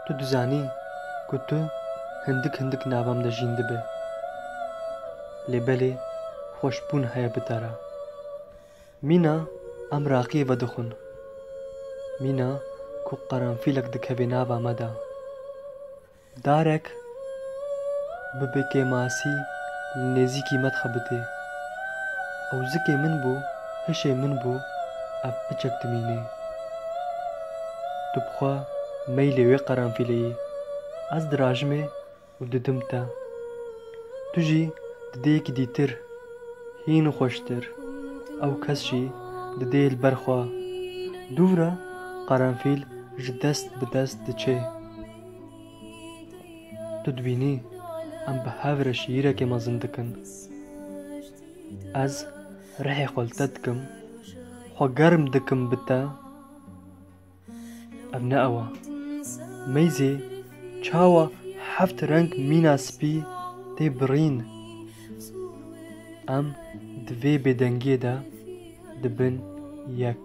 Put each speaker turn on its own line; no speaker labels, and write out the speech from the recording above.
تو دزانی کو تو هندک ناوام دەژین دەبێ لێبەلێ خۆشبوون هەیە بتەرە مینە ئەم ڕاقیە بەدەخۆن مینە کو قەرەنفیلێک دکەبێ ناوا مەدا دارێک ببێ کێماسی نێزیکی مەدخە بتێ ئەو زکێ من بوو هشێ من بوو ئەف بچەک دمینێ تو بخوا مەیلێ وێ قەرەنفیلەیی ئەس دراژمێ و ددمتە تو ژی ددەیەکی دیتر هین و خۆشتر ئەو کەس ژی ددێ لبەرخوا دوورە قەرەنفیل ji dest bi dest diçe tu dibînî em bi hev re şîrekê mezin dikin ez rihê xwe li te dikim xwe germ dikim bi te ev ne ew e meyzê çawa heft reng mîna spî tê birîn em di vê bêdengiyê de dibin yek